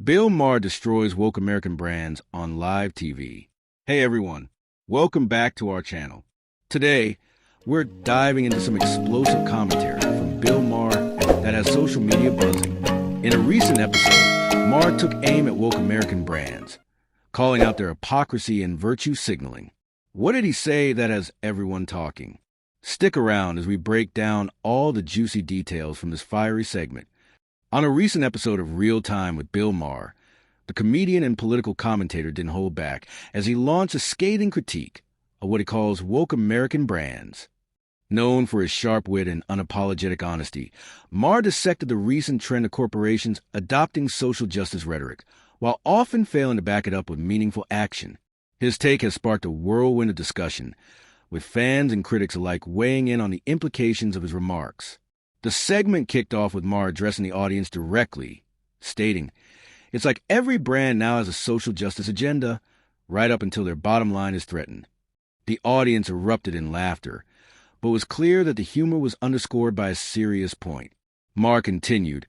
Bill Maher destroys woke American brands on live TV. Hey everyone, welcome back to our channel. Today, we're diving into some explosive commentary from Bill Maher that has social media buzzing. In a recent episode, Maher took aim at woke American brands, calling out their hypocrisy and virtue signaling. What did he say that has everyone talking? Stick around as we break down all the juicy details from this fiery segment. On a recent episode of Real Time with Bill Maher, the comedian and political commentator didn't hold back as he launched a scathing critique of what he calls woke American brands. Known for his sharp wit and unapologetic honesty, Maher dissected the recent trend of corporations adopting social justice rhetoric, while often failing to back it up with meaningful action. His take has sparked a whirlwind of discussion, with fans and critics alike weighing in on the implications of his remarks. The segment kicked off with Maher addressing the audience directly, stating, "It's like every brand now has a social justice agenda, right up until their bottom line is threatened." The audience erupted in laughter, but it was clear that the humor was underscored by a serious point. Maher continued,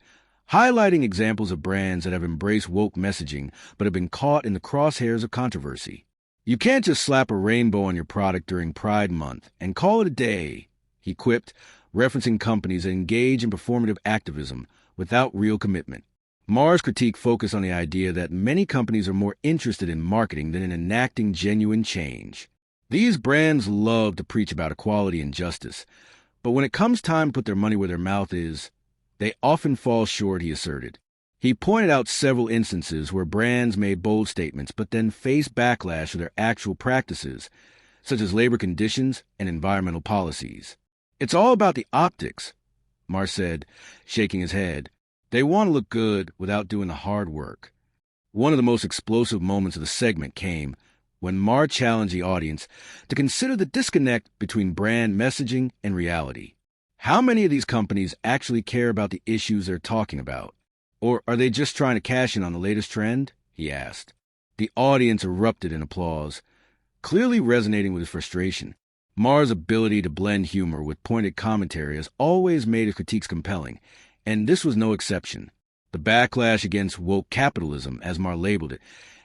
highlighting examples of brands that have embraced woke messaging but have been caught in the crosshairs of controversy. "You can't just slap a rainbow on your product during Pride Month and call it a day," he quipped, referencing companies that engage in performative activism without real commitment. Maher's critique focused on the idea that many companies are more interested in marketing than in enacting genuine change. These brands love to preach about equality and justice, but when it comes time to put their money where their mouth is, they often fall short, he asserted. He pointed out several instances where brands made bold statements but then faced backlash for their actual practices, such as labor conditions and environmental policies. "It's all about the optics," Maher said, shaking his head. "They want to look good without doing the hard work." One of the most explosive moments of the segment came when Maher challenged the audience to consider the disconnect between brand messaging and reality. How many of these companies actually care about the issues they're talking about? Or are they just trying to cash in on the latest trend? He asked. The audience erupted in applause, clearly resonating with his frustration. Maher's ability to blend humor with pointed commentary has always made his critiques compelling, and this was no exception. The backlash against woke capitalism, as Maher labeled it,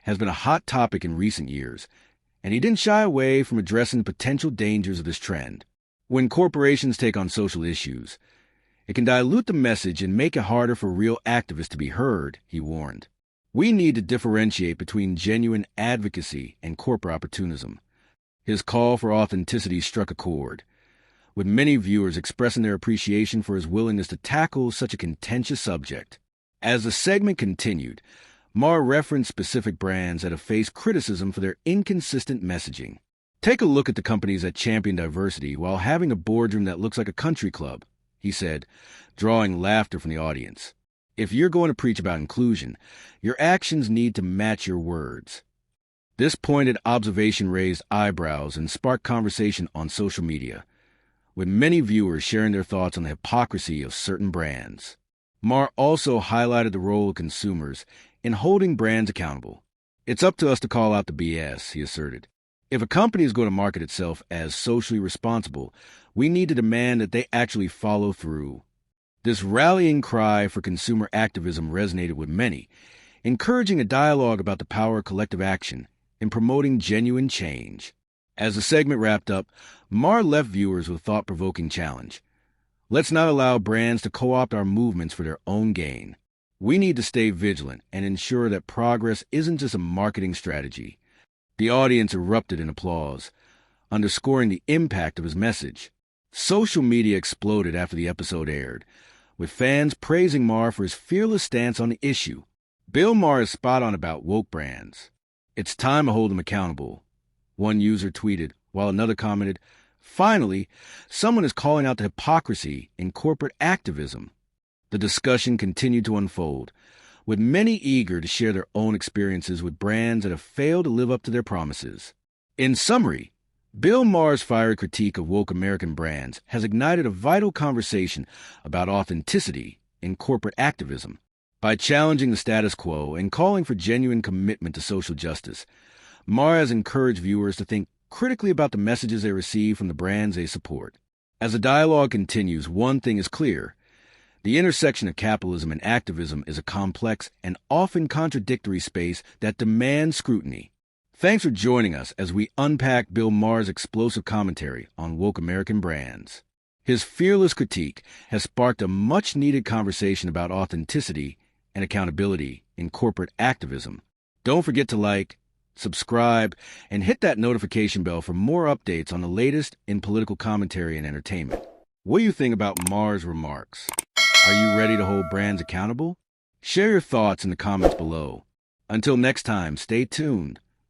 has been a hot topic in recent years, and he didn't shy away from addressing the potential dangers of this trend. When corporations take on social issues, it can dilute the message and make it harder for real activists to be heard, he warned. "We need to differentiate between genuine advocacy and corporate opportunism." His call for authenticity struck a chord, with many viewers expressing their appreciation for his willingness to tackle such a contentious subject. As the segment continued, Maher referenced specific brands that have faced criticism for their inconsistent messaging. "Take a look at the companies that champion diversity while having a boardroom that looks like a country club," he said, drawing laughter from the audience. "If you're going to preach about inclusion, your actions need to match your words." This pointed observation raised eyebrows and sparked conversation on social media, with many viewers sharing their thoughts on the hypocrisy of certain brands. Maher also highlighted the role of consumers in holding brands accountable. "It's up to us to call out the BS," he asserted. "If a company is going to market itself as socially responsible, we need to demand that they actually follow through." This rallying cry for consumer activism resonated with many, encouraging a dialogue about the power of collective action in promoting genuine change. As the segment wrapped up, Maher left viewers with a thought-provoking challenge. "Let's not allow brands to co-opt our movements for their own gain. We need to stay vigilant and ensure that progress isn't just a marketing strategy." The audience erupted in applause, underscoring the impact of his message. Social media exploded after the episode aired, with fans praising Maher for his fearless stance on the issue. "Bill Maher is spot on about woke brands. It's time to hold them accountable," one user tweeted, while another commented, "Finally, someone is calling out the hypocrisy in corporate activism." The discussion continued to unfold, with many eager to share their own experiences with brands that have failed to live up to their promises. In summary, Bill Maher's fiery critique of woke American brands has ignited a vital conversation about authenticity in corporate activism. By challenging the status quo and calling for genuine commitment to social justice, Maher has encouraged viewers to think critically about the messages they receive from the brands they support. As the dialogue continues, one thing is clear: The intersection of capitalism and activism is a complex and often contradictory space that demands scrutiny. Thanks for joining us as we unpack Bill Maher's explosive commentary on woke American brands. His fearless critique has sparked a much-needed conversation about authenticity and accountability in corporate activism. Don't forget to like, subscribe, and hit that notification bell for more updates on the latest in political commentary and entertainment. What do you think about Maher's remarks? Are you ready to hold brands accountable? Share your thoughts in the comments below. Until next time, stay tuned.